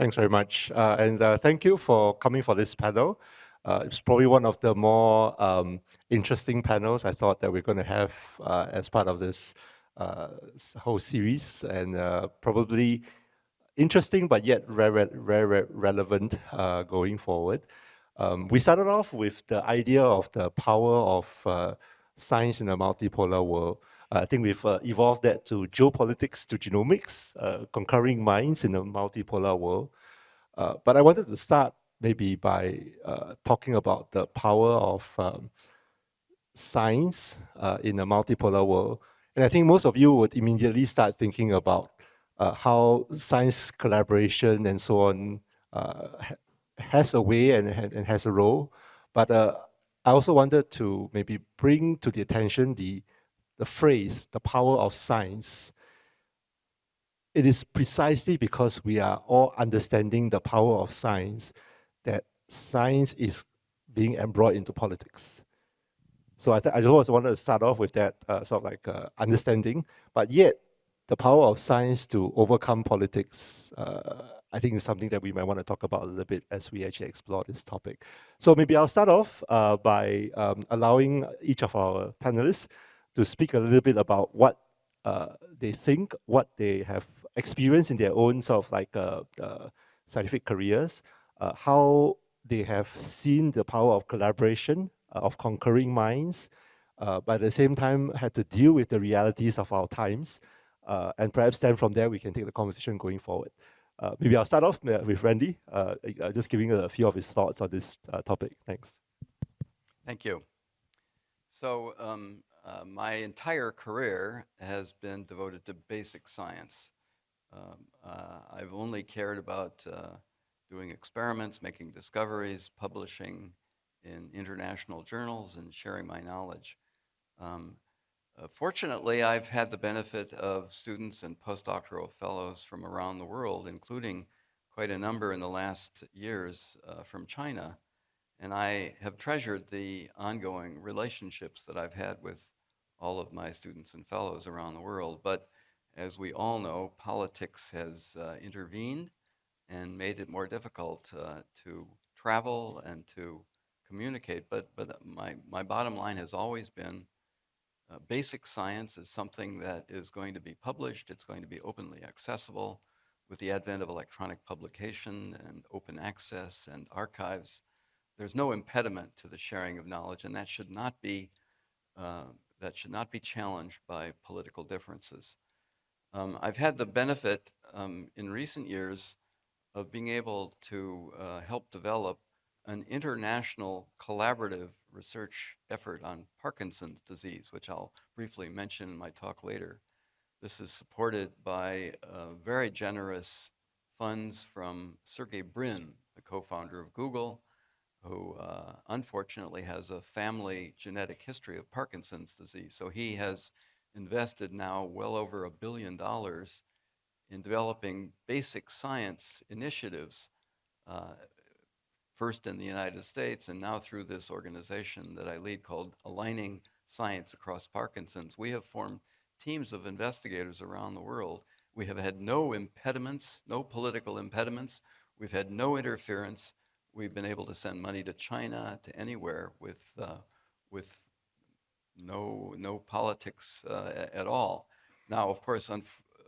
Thanks very much. And thank you for coming for this panel. It's probably one of the more interesting panels I thought that we're going to have as part of this whole series, and probably interesting but yet very relevant going forward. We started off with the idea of the power of science in a multipolar world. I think we've evolved that to geopolitics, to genomics, concurring minds in a multipolar world. But I wanted to start maybe by talking about the power of science in a multipolar world. And I think most of you would immediately start thinking about how science collaboration and so on has a way and has a role. But I also wanted to maybe bring to the attention the phrase, the power of science. It is precisely because we are all understanding the power of science that science is being embroiled into politics. So I just also wanted to start off with that sort of like understanding, but yet the power of science to overcome politics, I think is something that we might want to talk about a little bit as we actually explore this topic. So maybe I'll start off by allowing each of our panelists to speak a little bit about what they think, what they have experienced in their own sort of like scientific careers, how they have seen the power of collaboration, of concurring minds, but at the same time had to deal with the realities of our times. And perhaps then from there, we can take the conversation going forward. Maybe I'll start off with Randy, just giving a few of his thoughts on this topic. Thanks. Thank you. So my entire career has been devoted to basic science. I've only cared about doing experiments, making discoveries, publishing in international journals, and sharing my knowledge. Fortunately, I've had the benefit of students and postdoctoral fellows from around the world, including quite a number in the last years from China. And I have treasured the ongoing relationships that I've had with all of my students and fellows around the world. But as we all know, politics has intervened and made it more difficult to travel and to communicate. But my bottom line has always been basic science is something that is going to be published. It's going to be openly accessible. With the advent of electronic publication and open access and archives, there's no impediment to the sharing of knowledge, and that should not be challenged by political differences. I've had the benefit in recent years of being able to help develop an international collaborative research effort on Parkinson's disease, which I'll briefly mention in my talk later. This is supported by very generous funds from Sergey Brin, the co-founder of Google, who unfortunately has a family genetic history of Parkinson's disease. So he has invested now well over $1 billion in developing basic science initiatives, first in the United States and now through this organization that I lead called Aligning Science Across Parkinson's. We have formed teams of investigators around the world. We have had no impediments, no political impediments. We've had no interference. We've been able to send money to China, to anywhere, with no politics at all. Now, of course,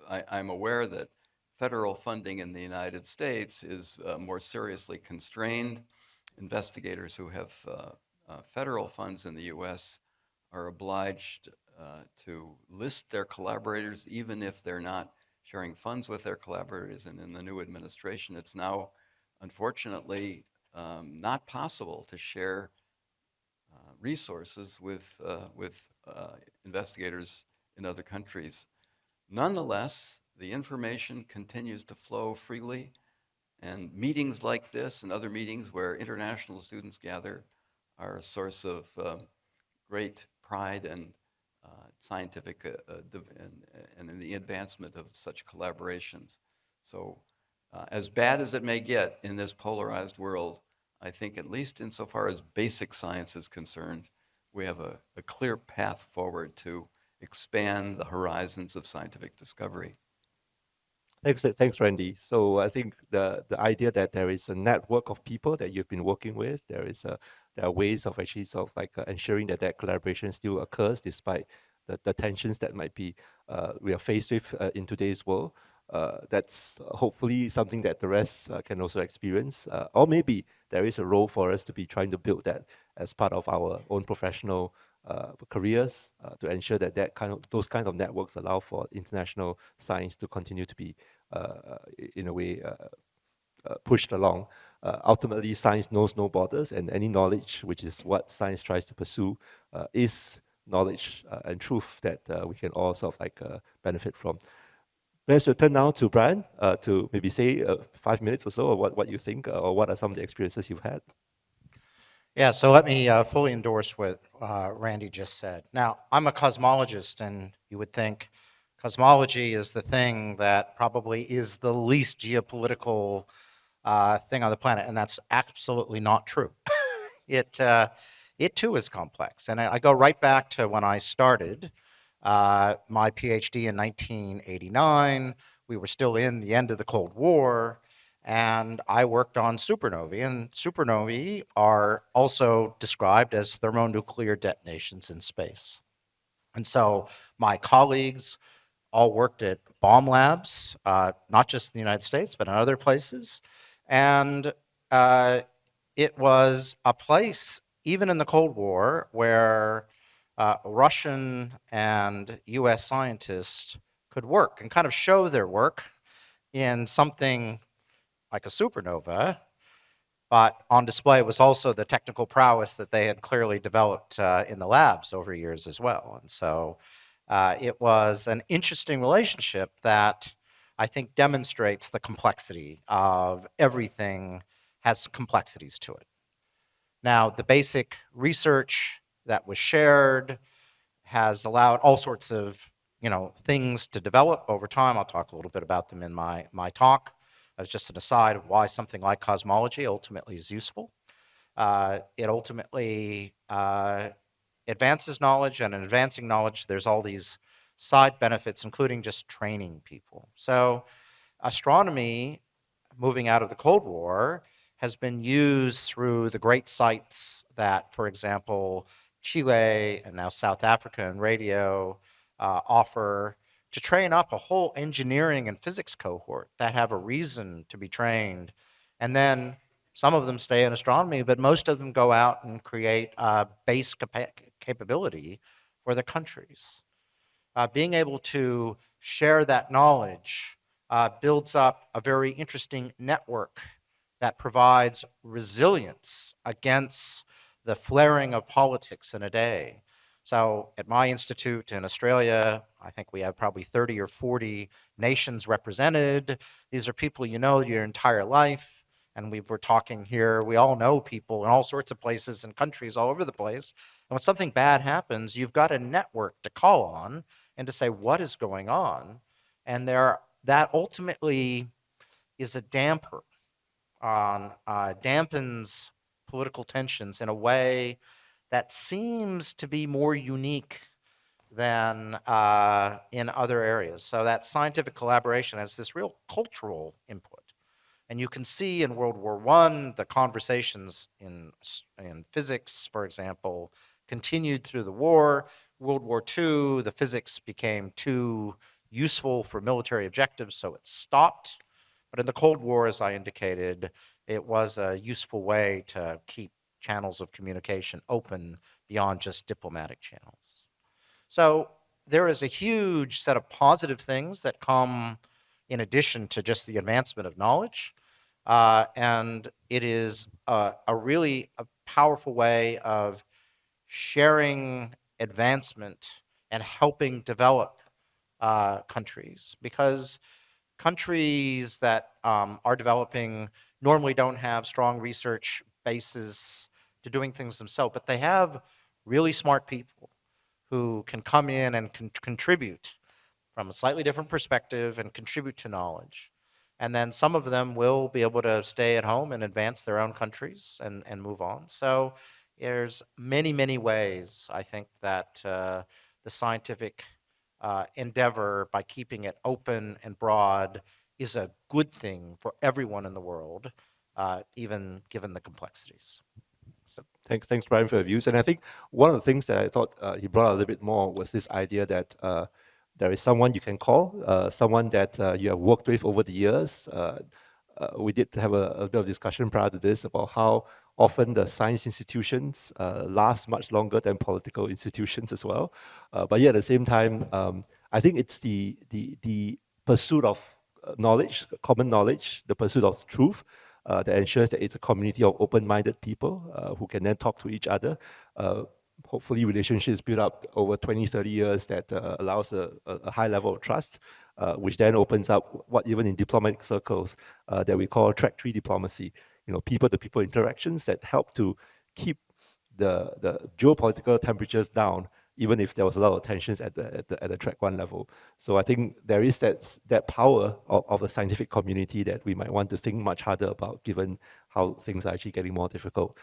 I'm aware that federal funding in the United States is more seriously constrained. Investigators who have federal funds in the U.S. are obliged to list their collaborators, even if they're not sharing funds with their collaborators. And in the new administration, it's now, unfortunately, not possible to share resources with investigators in other countries. Nonetheless, the information continues to flow freely, and meetings like this and other meetings where international students gather are a source of great pride and scientific and in the advancement of such collaborations. So as bad as it may get in this polarized world, I think at least insofar as basic science is concerned, we have a clear path forward to expand the horizons of scientific discovery. Thanks, Randy. So I think the idea that there is a network of people that you've been working with, there are ways of actually sort of like ensuring that that collaboration still occurs despite the tensions that might be we are faced with in today's world. That's hopefully something that the rest can also experience, or maybe there is a role for us to be trying to build that as part of our own professional careers to ensure that those kind of networks allow for international science to continue to be in a way pushed along. Ultimately, science knows no borders, and any knowledge, which is what science tries to pursue, is knowledge and truth that we can all sort of like benefit from. Perhaps we'll turn now to Brian to maybe say 5 minutes or so, or what you think, or what are some of the experiences you've had. Yeah, so let me fully endorse what Randy just said. Now, I'm a cosmologist, and you would think cosmology is the thing that probably is the least geopolitical thing on the planet, and that's absolutely not true. it, it too is complex, and I go right back to when I started my PhD in 1989. We were still in the end of the Cold War, and I worked on supernovae, and supernovae are also described as thermonuclear detonations in space. And so my colleagues all worked at bomb labs, not just in the United States, but in other places. And it was a place, even in the Cold War, where Russian and US scientists could work and kind of show their work in something like a supernova, but on display was also the technical prowess that they had clearly developed in the labs over years as well. And so it was an interesting relationship that I think demonstrates the complexity of everything has complexities to it. Now, the basic research that was shared has allowed all sorts of things to develop over time. I'll talk a little bit about them in my talk. As just an aside of why something like cosmology ultimately is useful. It ultimately advances knowledge, and in advancing knowledge, there's all these side benefits, including just training people. So astronomy, moving out of the Cold War, has been used through the great sites that, for example, Chile and now South Africa and radio offer to train up a whole engineering and physics cohort that have a reason to be trained. And then some of them stay in astronomy, but most of them go out and create base capability for their countries. Being able to share that knowledge builds up a very interesting network that provides resilience against the flaring of politics in a day. So at my institute in Australia, I think we have probably 30 or 40 nations represented. These are people you know your entire life. And we were talking here, we all know people in all sorts of places and countries all over the place. And when something bad happens, you've got a network to call on and to say, what is going on? And that ultimately is a damper on, dampens political tensions in a way that seems to be more unique than in other areas. So that scientific collaboration has this real cultural input. And you can see in World War I, the conversations in physics, for example, continued through the war. World War II, the physics became too useful for military objectives, so it stopped. But in the Cold War, as I indicated, it was a useful way to keep channels of communication open beyond just diplomatic channels. So there is a huge set of positive things that come in addition to just the advancement of knowledge. And it is a really powerful way of sharing advancement and helping develop countries, because countries that are developing normally don't have strong research bases to doing things themselves, but they have really smart people who can come in and contribute from a slightly different perspective and contribute to knowledge. And then some of them will be able to stay at home and advance their own countries and move on. So there's many, many ways, I think, that the scientific endeavor, by keeping it open and broad, is a good thing for everyone in the world, even given the complexities. So, Thanks, Brian, for your views. And I think one of the things that I thought he brought out a little bit more was this idea that there is someone you can call, someone that you have worked with over the years. We did have a bit of discussion prior to this about how often the science institutions last much longer than political institutions as well. But yet at the same time, I think it's the pursuit of knowledge, common knowledge, the pursuit of truth, that ensures that it's a community of open-minded people who can then talk to each other. Hopefully relationships built up over 20, 30 years that allows a high level of trust, which then opens up what even in diplomatic circles that we call track 3 diplomacy, people-to-people interactions that help to keep the geopolitical temperatures down, even if there was a lot of tensions at the track 1 level. So I think there is that power of the scientific community that we might want to think much harder about, given how things are actually getting more difficult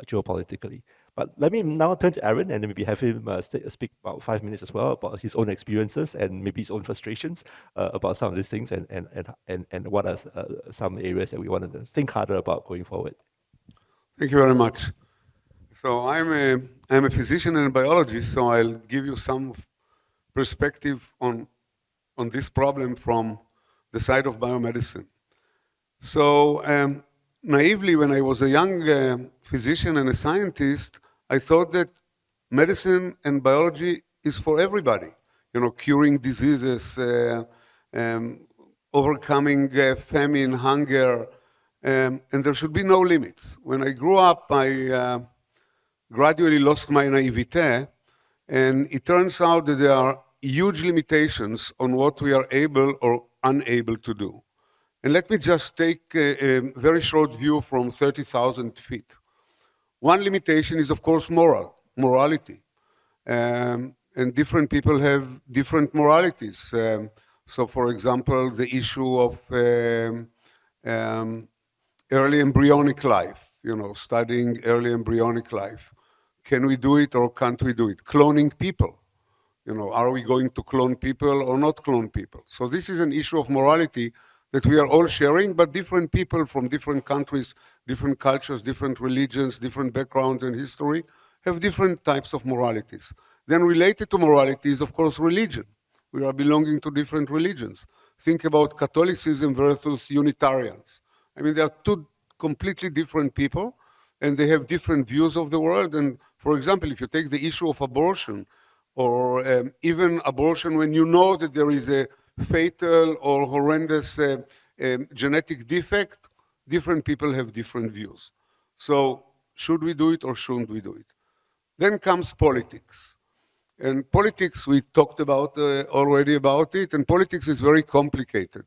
geopolitically. But let me now turn to Aaron and then maybe have him speak about 5 minutes as well about his own experiences and maybe his own frustrations about some of these things and what are some areas that we want to think harder about going forward. Thank you very much. So I'm a physician and a biologist, so I'll give you some perspective on this problem from the side of biomedicine. So naively, when I was a young physician and a scientist, I thought that medicine and biology is for everybody. Curing diseases, overcoming famine, hunger, and there should be no limits. When I grew up, I gradually lost my naivete, and it turns out that there are huge limitations on what we are able or unable to do. And let me just take a very short view from 30,000 feet. One limitation is, of course, morality. And different people have different moralities. So, for example, the issue of early embryonic life, studying early embryonic life. Can we do it or can't we do it? Cloning people. Are we going to clone people or not clone people? So this is an issue of morality that we are all sharing, but different people from different countries, different cultures, different religions, different backgrounds and history have different types of moralities. Then related to morality is, of course, religion. We are belonging to different religions. Think about Catholicism versus Unitarians. I mean, they are two completely different people, and they have different views of the world. And for example, if you take the issue of abortion, or even abortion when you know that there is a fatal or horrendous genetic defect, different people have different views. So should we do it or shouldn't we do it? Then comes politics. And politics, we talked about already about it, and politics is very complicated.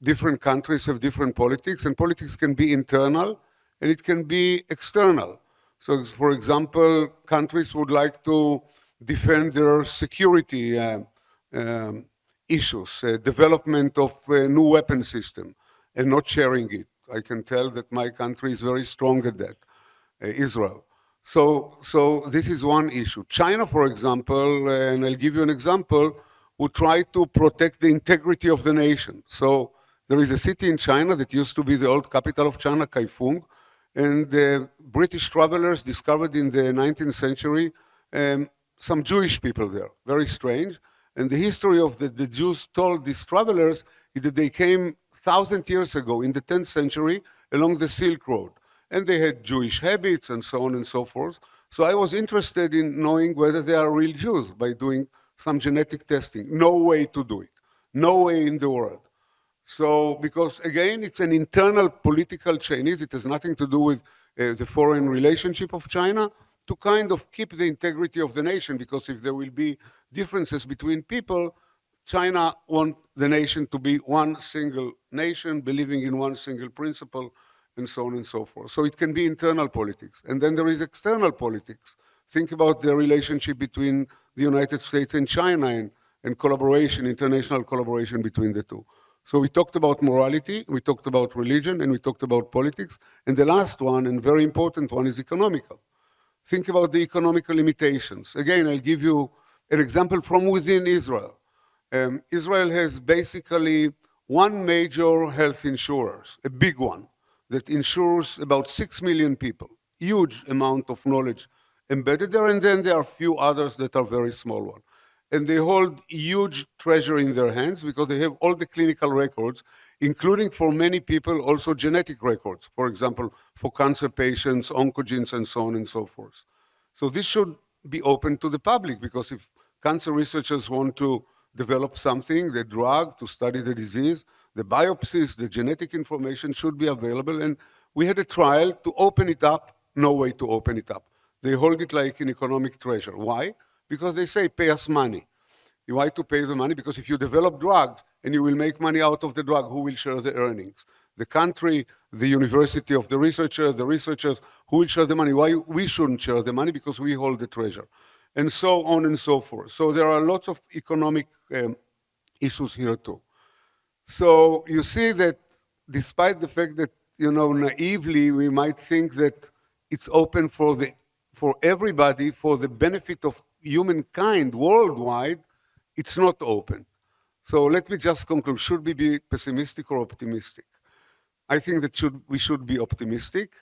Different countries have different politics, and politics can be internal and it can be external. So, for example, countries would like to defend their security issues, development of a new weapon system, and not sharing it. I can tell that my country is very strong at that, Israel. So this is one issue. China, for example, and I'll give you an example, would try to protect the integrity of the nation. So there is a city in China that used to be the old capital of China, Kaifeng, and the British travelers discovered in the 19th century some Jewish people there, very strange. And the history of the Jews told these travelers is that they came 1,000 years ago in the 10th century along the Silk Road. And they had Jewish habits and so on and so forth. So I was interested in knowing whether they are real Jews by doing some genetic testing. No way to do it. No way in the world. So, because again, it's an internal political Chinese, it has nothing to do with the foreign relationship of China, to kind of keep the integrity of the nation, because if there will be differences between people, China wants the nation to be one single nation, believing in one single principle, and so on and so forth. So it can be internal politics. And then there is external politics. Think about the relationship between the United States and China and collaboration, international collaboration between the two. So we talked about morality, we talked about religion, and we talked about politics. And the last one, and very important one, is economical. Think about the economical limitations. Again, I'll give you an example from within Israel. Israel has basically one major health insurer, a big one, that insures about 6 million people, huge amount of knowledge embedded there, and then there are a few others that are very small ones. And they hold huge treasure in their hands because they have all the clinical records, including for many people also genetic records, for example, for cancer patients, oncogenes, and so on and so forth. So this should be open to the public, because if cancer researchers want to develop something, the drug to study the disease, the biopsies, the genetic information should be available. And we had a trial to open it up, no way to open it up. They hold it like an economic treasure. Why? Because they say, pay us money. You want to pay the money because if you develop drugs and you will make money out of the drug, who will share the earnings? The country, the university of the researchers, who will share the money? Why we shouldn't share the money? Because we hold the treasure. And so on and so forth. So there are lots of economic issues here too. So you see that despite the fact that, naively we might think that it's open for everybody, for the benefit of humankind worldwide, it's not open. So let me just conclude. Should we be pessimistic or optimistic? I think that we should be optimistic.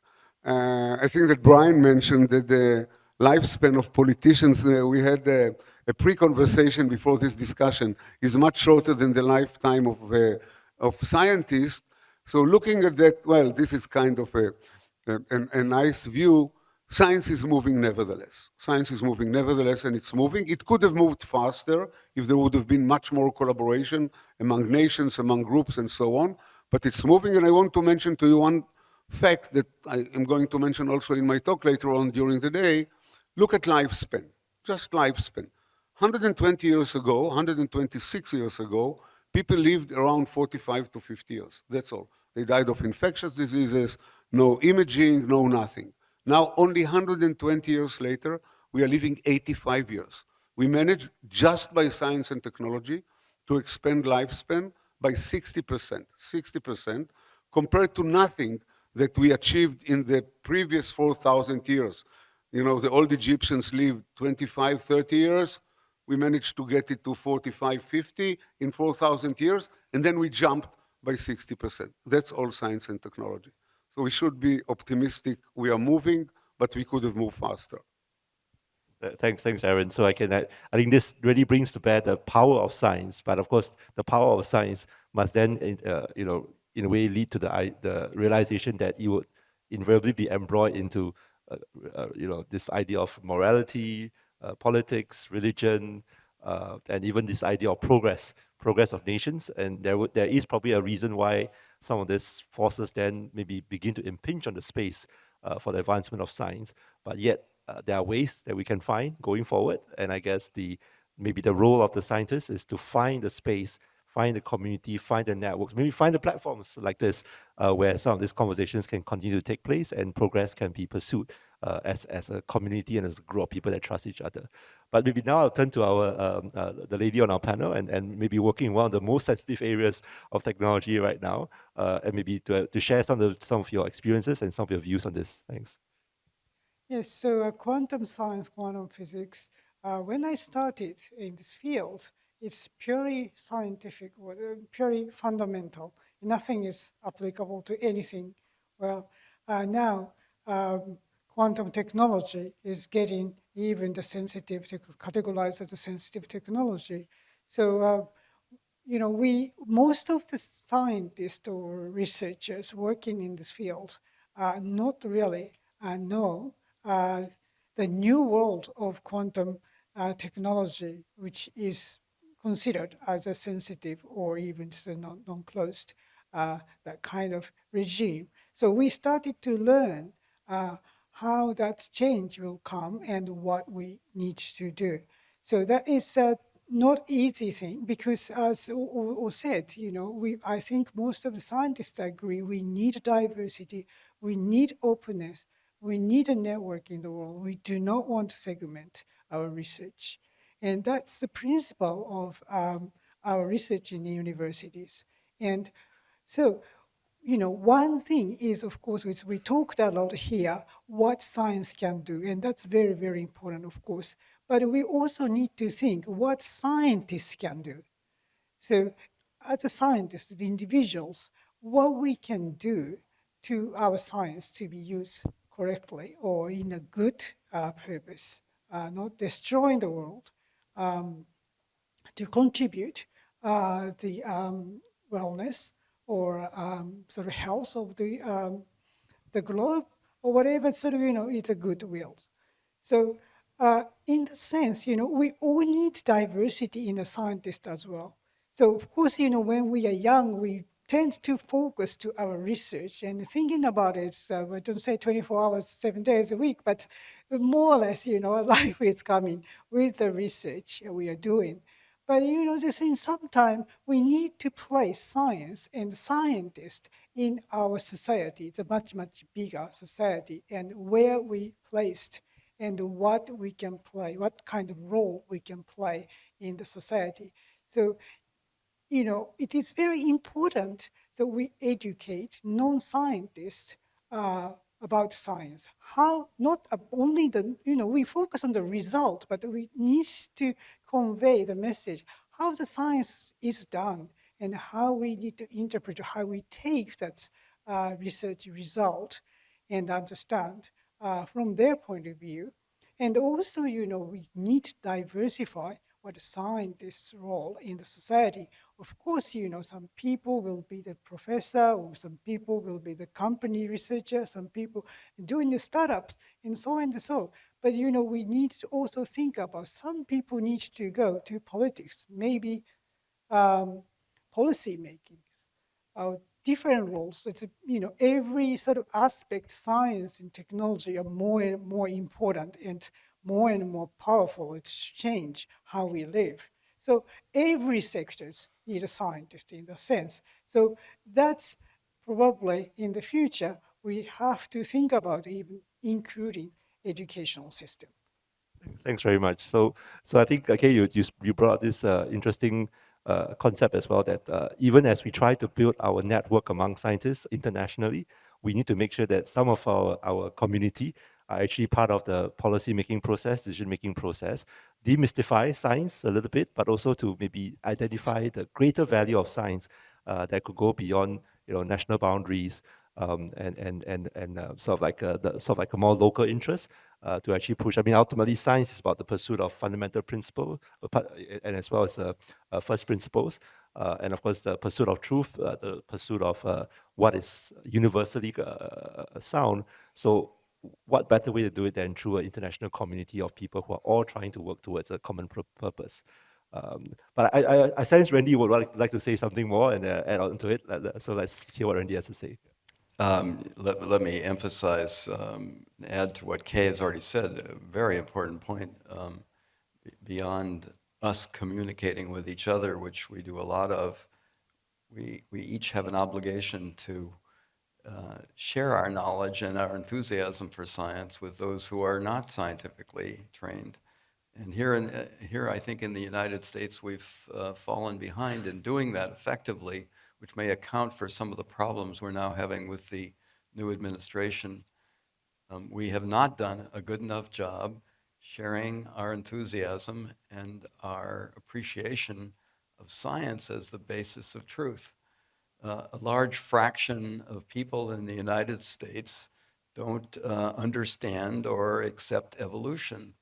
I think that Brian mentioned that the lifespan of politicians, we had a pre-conversation before this discussion, is much shorter than the lifetime of scientists. So looking at that, well, this is kind of a nice view. Science is moving nevertheless. Science is moving nevertheless, and it's moving. It could have moved faster if there would have been much more collaboration among nations, among groups, and so on. But it's moving, and I want to mention to you one fact that I am going to mention also in my talk later on during the day. Look at lifespan, just lifespan. 120 years ago, 126 years ago, people lived around 45 to 50 years. That's all. They died of infectious diseases, no imaging, no nothing. Now, only 120 years later, we are living 85 years. We managed, just by science and technology, to expand lifespan by 60%, 60%, compared to nothing that we achieved in the previous 4,000 years. The old Egyptians lived 25, 30 years. We managed to get it to 45, 50 in 4,000 years, and then we jumped by 60%. That's all science and technology. So we should be optimistic. We are moving, but we could have moved faster. Thanks, Aaron. So I think this really brings to bear the power of science. But of course, the power of science must then, in a way, lead to the realization that you would invariably be embroiled into, this idea of morality, politics, religion, and even this idea of progress of nations. And there is probably a reason why some of these forces then maybe begin to impinge on the space for the advancement of science. But yet, there are ways that we can find going forward. And I guess maybe the role of the scientist is to find the space, find the community, find the networks, maybe find the platforms like this, where some of these conversations can continue to take place and progress can be pursued as a community and as a group of people that trust each other. But maybe now I'll turn to the lady on our panel and maybe working in one of the most sensitive areas of technology right now, and maybe to share some of your experiences and some of your views on this. Thanks. Yes, so quantum science, quantum physics, when I started in this field, it's purely scientific, purely fundamental. Nothing is applicable to anything. Well, now quantum technology is getting even the sensitive, categorized as a sensitive technology. So, most of the scientists or researchers working in this field not really know the new world of quantum technology, which is considered as a sensitive or even non-closed, that kind of regime. So we started to learn how that change will come and what we need to do. So that is not easy thing, because as O said, I think most of the scientists agree we need diversity, we need openness, we need a network in the world. We do not want to segment our research. And that's the principle of our research in the universities. And so, one thing is, of course, which we talked a lot here, what science can do. And that's very, very important, of course. But we also need to think what scientists can do. So as a scientist, the individuals, what we can do to our science to be used correctly or in a good purpose, not destroying the world, to contribute the wellness or sort of health of the globe or whatever sort of, it's a goodwill. So in the sense, we all need diversity in a scientist as well. So of course, when we are young, we tend to focus to our research and thinking about it. So we don't say 24 hours, 7 days a week, but more or less, life is coming with the research we are doing. But just in some time, we need to place science and scientists in our society. It's a much, much bigger society, and where we placed and what we can play, what kind of role we can play in the society. So, it is very important that we educate non-scientists about science. How, not only we focus on the result, but we need to convey the message, how the science is done and how we need to interpret, how we take that research result and understand from their point of view. And also, we need to diversify what a scientist's role in the society. Of course, some people will be the professor, or some people will be the company researcher, some people doing the startups, and so and so. But, we need to also think about some people need to go to politics, maybe policy making, different roles. It's, every sort of aspect, science and technology are more and more important and more powerful. It's change how we live. So every sectors need a scientist in the sense. So that's probably in the future, we have to think about even including educational system. Thanks very much. So I think, okay, you brought this interesting concept as well, that even as we try to build our network among scientists internationally, we need to make sure that some of our community are actually part of the policy making process, decision making process, demystify science a little bit, but also to maybe identify the greater value of science that could go beyond national boundaries, and sort of like a more local interest to actually push. I mean, ultimately, science is about the pursuit of fundamental principles, and as well as first principles, and of course the pursuit of truth, the pursuit of what is universally sound. So, what better way to do it than through an international community of people who are all trying to work towards a common purpose? But I sense Randy would like to say something more and add on to it. So let's hear what Randy has to say. Let me emphasize, add to what Kay has already said, a very important point. Beyond us communicating with each other, which we do a lot of, we each have an obligation to share our knowledge and our enthusiasm for science with those who are not scientifically trained. And here I think in the United States, we've fallen behind in doing that effectively, which may account for some of the problems we're now having with the new administration. We have not done a good enough job sharing our enthusiasm and our appreciation of science as the basis of truth. A large fraction of people in the United States don't understand or accept evolution.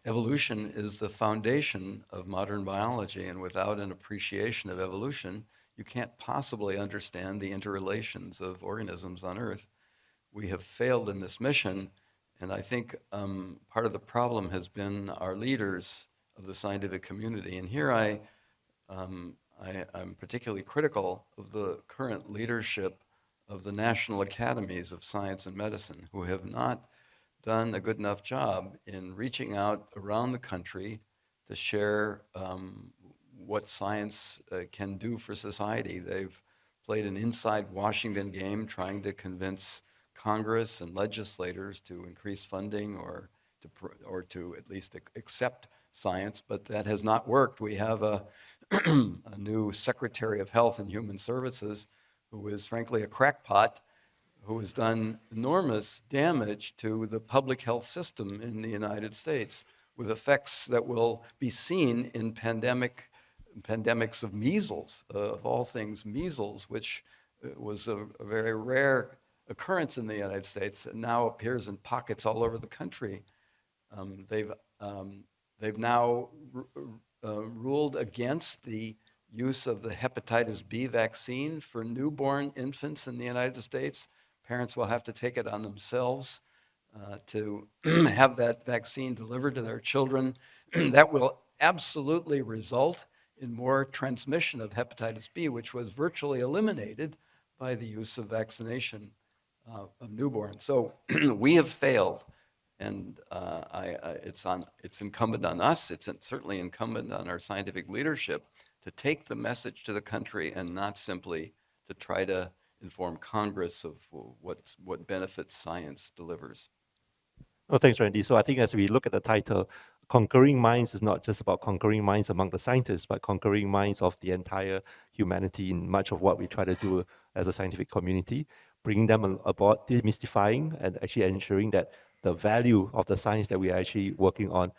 Evolution is the foundation of modern biology, and without an appreciation of evolution, you can't possibly understand the interrelations of organisms on Earth. We have failed in this mission, and I think part of the problem has been our leaders of the scientific community. And here I'm particularly critical of the current leadership of the National Academies of Science and Medicine, who have not done a good enough job in reaching out around the country to share what science can do for society. They've played an inside Washington game trying to convince Congress and legislators to increase funding or to at least accept science, but that has not worked. We have a new Secretary of Health and Human Services who is frankly a crackpot, who has done enormous damage to the public health system in the United States with effects that will be seen in pandemic pandemics of measles, of all things measles, which was a very rare occurrence in the United States and now appears in pockets all over the country. They've now ruled against the use of the hepatitis B vaccine for newborn infants in the United States. Parents will have to take it on themselves to have that vaccine delivered to their children. That will absolutely result in more transmission of hepatitis B, which was virtually eliminated by the use of vaccination of newborns. So we have failed, and it's incumbent on us, it's certainly incumbent on our scientific leadership to take the message to the country and not simply to try to inform Congress of what benefits science delivers. Oh, thanks, Randy. So I think as we look at the title, Concurring Minds is not just about conquering minds among the scientists, but conquering minds of the entire humanity in much of what we try to do as a scientific community, bringing them aboard, demystifying, and actually ensuring that the value of the science that we are actually working on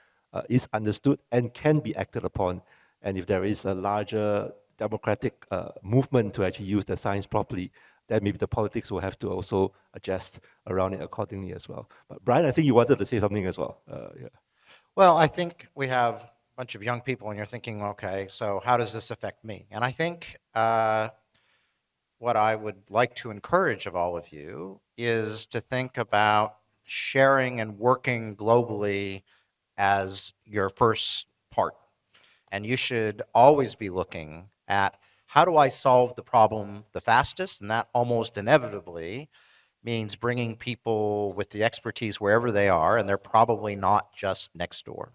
is understood and can be acted upon. And if there is a larger democratic movement to actually use the science properly, then maybe the politics will have to also adjust around it accordingly as well. But Brian, I think you wanted to say something as well. Yeah. Well, I think we have a bunch of young people, and you're thinking, okay, so how does this affect me? And I think what I would like to encourage of all of you is to think about sharing and working globally as your first part. And you should always be looking at how do I solve the problem the fastest? And that almost inevitably means bringing people with the expertise wherever they are, and they're probably not just next door.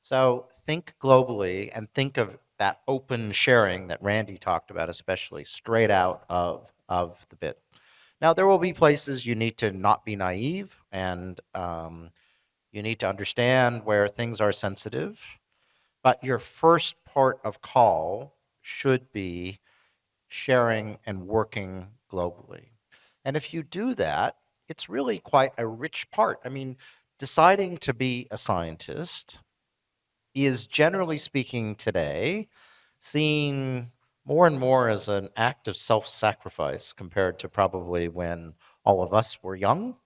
So think globally and think of that open sharing that Randy talked about, especially straight out of the bit. Now, there will be places you need to not be naive, and you need to understand where things are sensitive. But your first port of call should be sharing and working globally. And if you do that, it's really quite a rich part. I mean, deciding to be a scientist is, generally speaking today, seen more and more as an act of self-sacrifice compared to probably when all of us were young.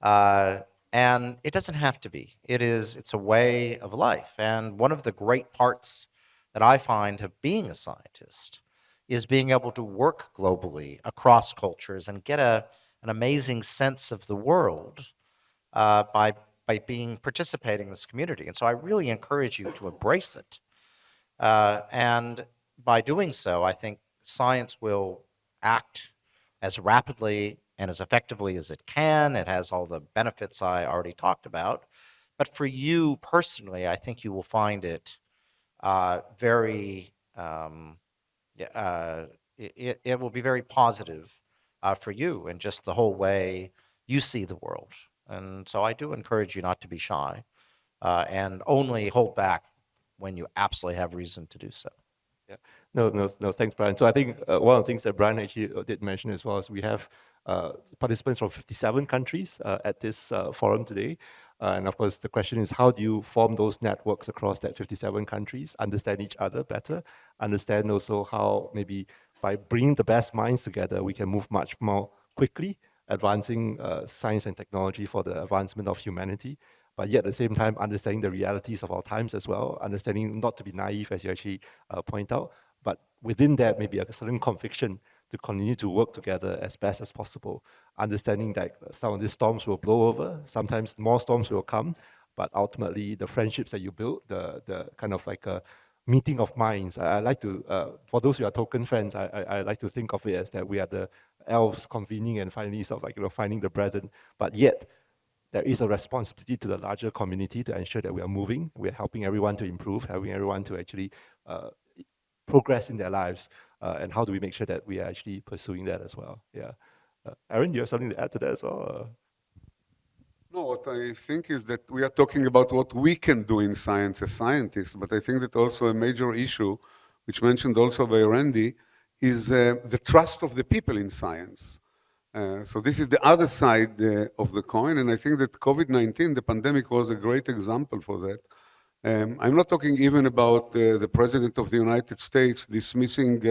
And it doesn't have to be. It's a way of life. And one of the great parts that I find of being a scientist is being able to work globally across cultures and get an amazing sense of the world by participating in this community. And so I really encourage you to embrace it. And by doing so, I think science will act as rapidly and as effectively as it can. It has all the benefits I already talked about. But for you personally, I think you will find it it will be very positive for you and just the whole way you see the world. And so I do encourage you not to be shy and only hold back when you absolutely have reason to do so. Yeah. No, thanks, Brian. So I think one of the things that Brian actually did mention as well is we have participants from 57 countries at this forum today. And of course, the question is, how do you form those networks across that 57 countries, understand each other better, understand also how maybe by bringing the best minds together, we can move much more quickly, advancing science and technology for the advancement of humanity, but yet at the same time, understanding the realities of our times as well, understanding not to be naive, as you actually point out, but within that, maybe a certain conviction to continue to work together as best as possible, understanding that some of these storms will blow over, sometimes more storms will come, but ultimately the friendships that you build, the kind of like a meeting of minds. I like to, for those who are token friends, I like to think of it as that we are the elves convening and finally sort of like, finding the brethren, but yet there is a responsibility to the larger community to ensure that we are moving, we are helping everyone to improve, helping everyone to actually progress in their lives, and how do we make sure that we are actually pursuing that as well? Yeah, Aaron, do you have something to add to that as well? No, what I think is that we are talking about what we can do in science as scientists, but I think that also a major issue, which mentioned also by Randy, is the trust of the people in science. So this is the other side of the coin, and I think that COVID-19, the pandemic, was a great example for that. I'm not talking even about the President of the United States dismissing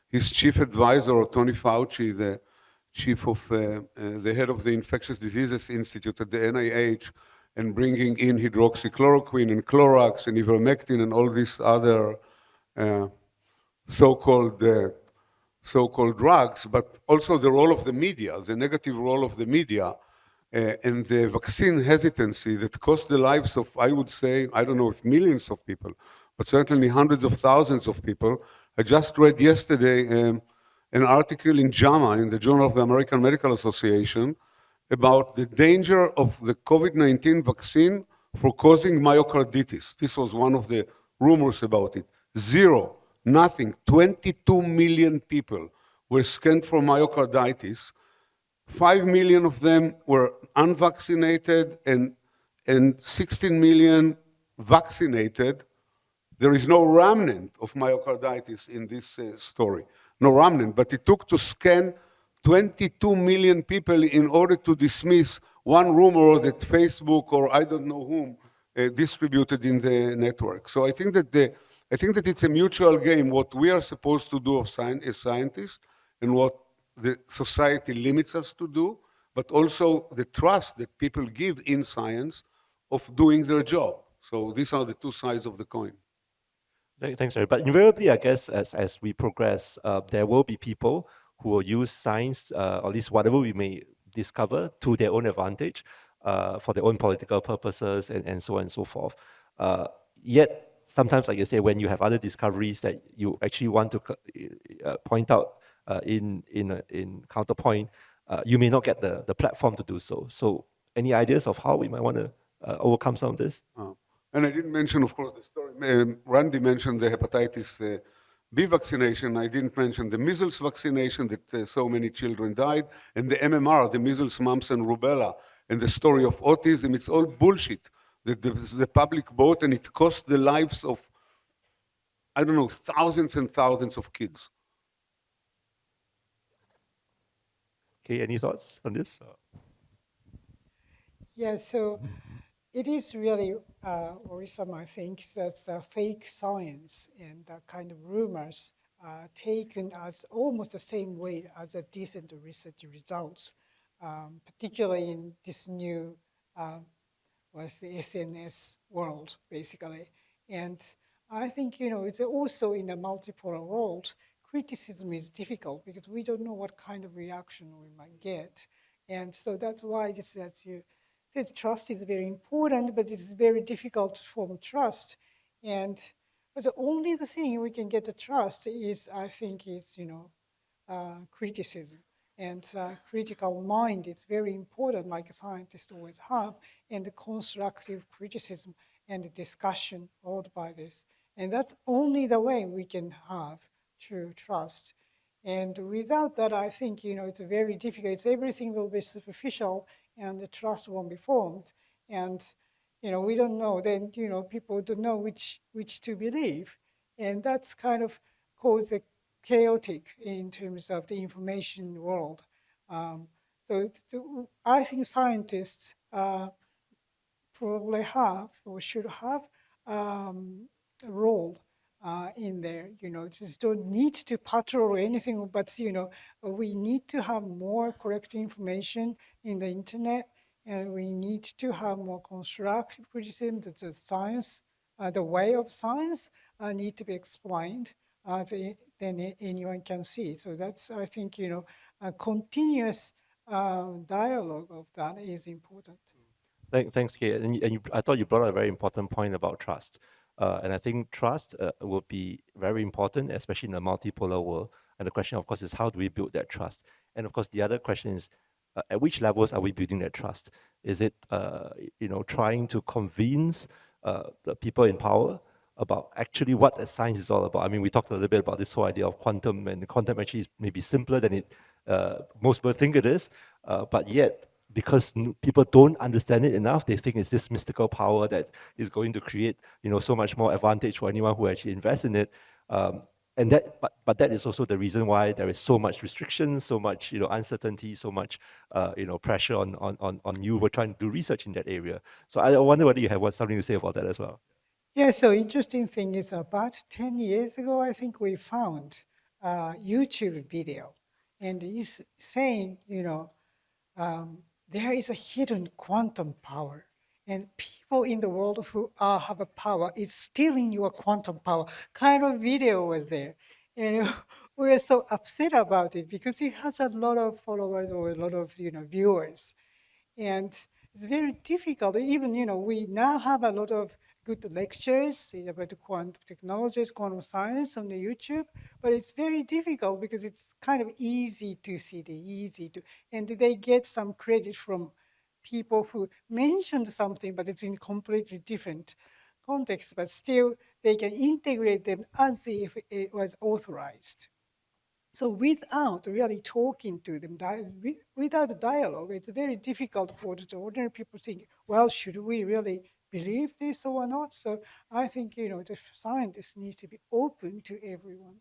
his chief advisor, Tony Fauci, the chief of the head of the Infectious Diseases Institute at the NIH, and bringing in hydroxychloroquine and Clorox and ivermectin and all these other so-called drugs, but also the role of the media, the negative role of the media, and the vaccine hesitancy that cost the lives of, I would say, I don't know if millions of people, but certainly hundreds of thousands of people. I just read yesterday an article in JAMA, in the Journal of the American Medical Association, about the danger of the COVID-19 vaccine for causing myocarditis. This was one of the rumors about it. Zero, nothing. 22 million people were scanned for myocarditis. 5 million of them were unvaccinated and 16 million vaccinated. There is no remnant of myocarditis in this story, no remnant, but it took to scan 22 million people in order to dismiss one rumor that Facebook or I don't know whom distributed in the network. So I think that it's a mutual game, what we are supposed to do as scientists and what the society limits us to do, but also the trust that people give in science of doing their job. So these are the two sides of the coin. Thanks, Larry. But invariably, I guess, as we progress, there will be people who will use science, or at least whatever we may discover, to their own advantage, for their own political purposes, and so on and so forth. Yet, sometimes, like you say, when you have other discoveries that you actually want to point out in counterpoint, you may not get the platform to do so. So, any ideas of how we might want to overcome some of this? And I didn't mention, of course, the story. Randy mentioned the hepatitis B vaccination. I didn't mention the measles vaccination that so many children died, and the MMR, the measles, mumps, and rubella, and the story of autism. It's all bullshit that the public bought, and it cost the lives of, I don't know, thousands and thousands of kids. Okay, any thoughts on this? Yeah, so it is really worrisome, I think, that fake science and that kind of rumors are taken as almost the same way as a decent research results, particularly in this new, what's the SNS world, basically. And I think, it's also in the multipolar world, criticism is difficult because we don't know what kind of reaction we might get. And so that's why just that you said trust is very important, but it's very difficult to form trust. And only the thing we can get the trust is, I think, is, criticism. And critical mind is very important, like scientists always have, and the constructive criticism and the discussion followed by this. And that's only the way we can have true trust. And without that, I think, it's very difficult. Everything will be superficial and the trust won't be formed. And, we don't know, then, people don't know which to believe. And that's kind of caused a chaotic in terms of the information world. So I think scientists probably have or should have a role in there, just don't need to patrol or anything, but, we need to have more correct information in the internet, and we need to have more constructive criticism that the science, the way of science need to be explained then anyone can see. So that's, I think, a continuous dialogue of that is important. Thanks, Kate. I thought you brought up a very important point about trust. And I think trust will be very important, especially in a multipolar world. And the question, of course, is how do we build that trust? And of course, the other question is, at which levels are we building that trust? Is it, trying to convince the people in power about actually what the science is all about? I mean, we talked a little bit about this whole idea of quantum, and quantum actually is maybe simpler than it most people think it is, but yet, because people don't understand it enough, they think it's this mystical power that is going to create, so much more advantage for anyone who actually invests in it. And but that is also the reason why there is so much restrictions, so much, uncertainty, so much, pressure on you who are trying to do research in that area. So I wonder whether you have something to say about that as well. Yeah, so interesting thing is about 10 years ago, I think we found a YouTube video, and it's saying, there is a hidden quantum power, and people in the world who have a power is stealing your quantum power. Kind of video was there, and we were so upset about it because it has a lot of followers or a lot of viewers, and it's very difficult. Even we now have a lot of good lectures about the quantum technologies, quantum science on the YouTube, but it's very difficult because it's kind of easy to see, and they get some credit from people who mentioned something, but it's in completely different context, but still they can integrate them as if it was authorized. So without really talking to them, without a dialogue, it's very difficult for the ordinary people to think, well, should we really believe this or not? So I think, the scientists need to be open to everyone.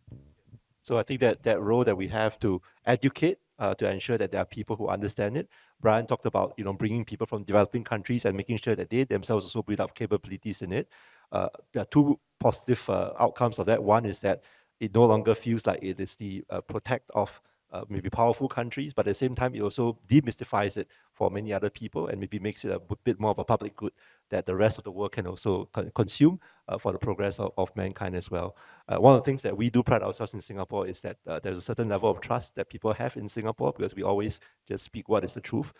So I think that that role that we have to educate, to ensure that there are people who understand it. Brian talked about bringing people from developing countries and making sure that they themselves also build up capabilities in it. There are two positive outcomes of that. One is that it no longer feels like it is the protect of maybe powerful countries, but at the same time, it also demystifies it for many other people and maybe makes it a bit more of a public good that the rest of the world can also consume for the progress of mankind as well. One of the things that we do pride ourselves in Singapore is that there's a certain level of trust that people have in Singapore because we always just speak what is the truth.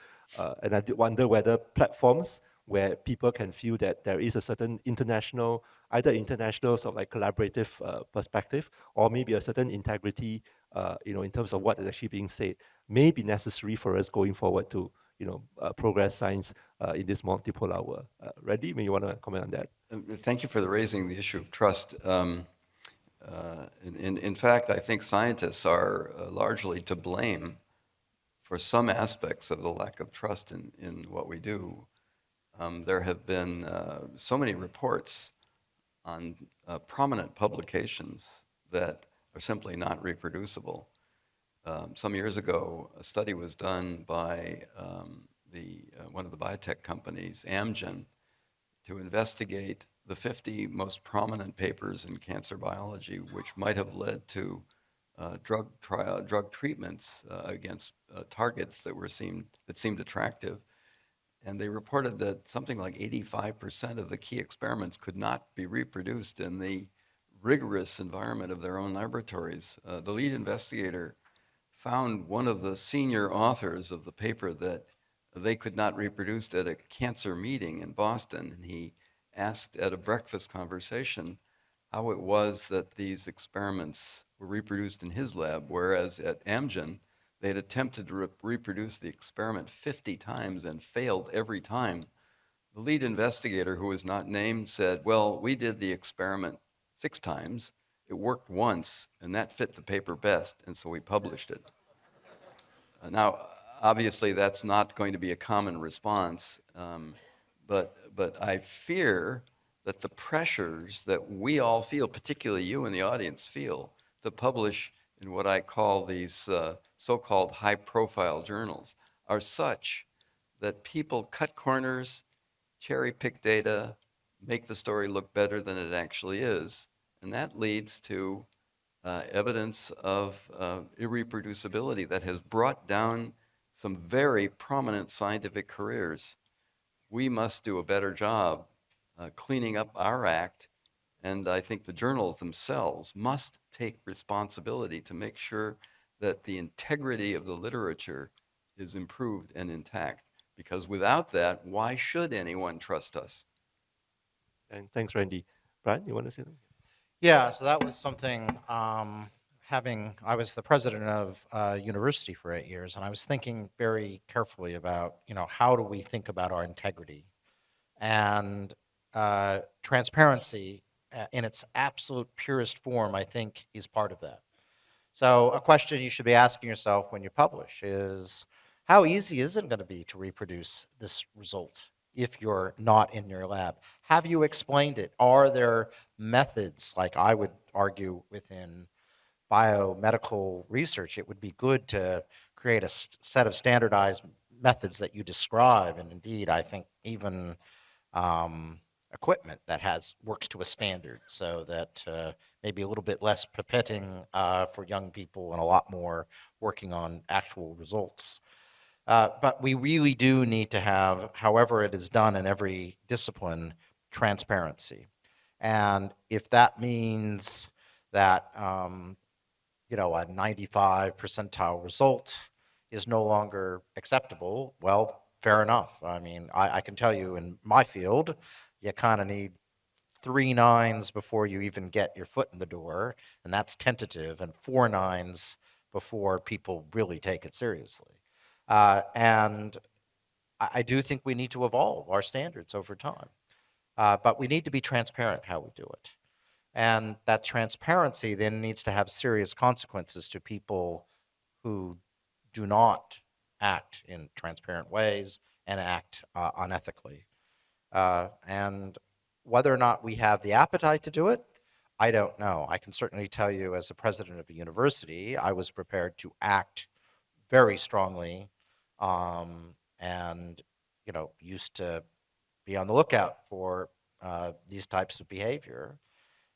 And I did wonder whether platforms where people can feel that there is a certain international, either international sort of like collaborative perspective, or maybe a certain integrity, in terms of what is actually being said, may be necessary for us going forward to, progress science in this multipolar world. Randy, may you want to comment on that? Thank you for raising the issue of trust. In fact, I think scientists are largely to blame for some aspects of the lack of trust in what we do. There have been so many reports on prominent publications that are simply not reproducible. Some years ago, a study was done by one of the biotech companies, Amgen, to investigate the 50 most prominent papers in cancer biology, which might have led to drug treatments against targets that seemed attractive. And they reported that something like 85% of the key experiments could not be reproduced in the rigorous environment of their own laboratories. The lead investigator found one of the senior authors of the paper that they could not reproduce at a cancer meeting in Boston, and he asked at a breakfast conversation how it was that these experiments were reproduced in his lab, whereas at Amgen, they had attempted to reproduce the experiment 50 times and failed every time. The lead investigator, who was not named, said, well, we did the experiment 6 times, it worked once, and that fit the paper best, and so we published it. Now, obviously, that's not going to be a common response, but I fear that the pressures that we all feel, particularly you in the audience feel, to publish in what I call these so-called high-profile journals are such that people cut corners, cherry-pick data, make the story look better than it actually is, and that leads to evidence of irreproducibility that has brought down some very prominent scientific careers. We must do a better job cleaning up our act, and I think the journals themselves must take responsibility to make sure that the integrity of the literature is improved and intact. Because without that, why should anyone trust us? And thanks, Randy. Brian, you want to say something? Yeah, so that was something, I was the president of a university for 8 years, and I was thinking very carefully about, how do we think about our integrity? And transparency in its absolute purest form, I think, is part of that. So a question you should be asking yourself when you publish is, how easy is it going to be to reproduce this result if you're not in your lab? Have you explained it? Are there methods, like I would argue within biomedical research, it would be good to create a set of standardized methods that you describe. And indeed, I think even equipment that works to a standard, so that maybe a little bit less pipetting for young people and a lot more working on actual results. But we really do need to have, however it is done in every discipline, transparency. And if that means that a 95 percentile result is no longer acceptable, well, fair enough. I mean, I can tell you in my field, you kind of need 3 9s before you even get your foot in the door, and that's tentative, and 4 9s before people really take it seriously. And I do think we need to evolve our standards over time. But we need to be transparent how we do it. And that transparency then needs to have serious consequences to people who do not act in transparent ways and act unethically. And whether or not we have the appetite to do it, I don't know. I can certainly tell you, as a president of a university, I was prepared to act very strongly, and used to be on the lookout for these types of behavior.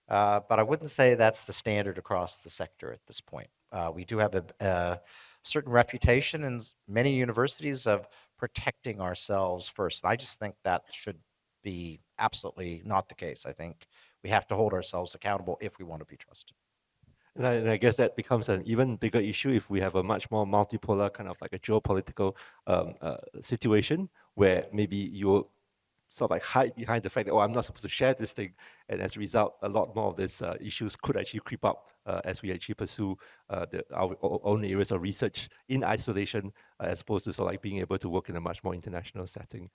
But I wouldn't say that's the standard across the sector at this point. We do have a certain reputation in many universities of protecting ourselves first. And I just think that should be absolutely not the case. I think we have to hold ourselves accountable if we want to be trusted. And I guess that becomes an even bigger issue if we have a much more multipolar kind of like a geopolitical situation where maybe you sort of like hide behind the fact that, oh, I'm not supposed to share this thing. And as a result, a lot more of these issues could actually creep up as we actually pursue our own areas of research in isolation, as opposed to sort of like being able to work in a much more international setting.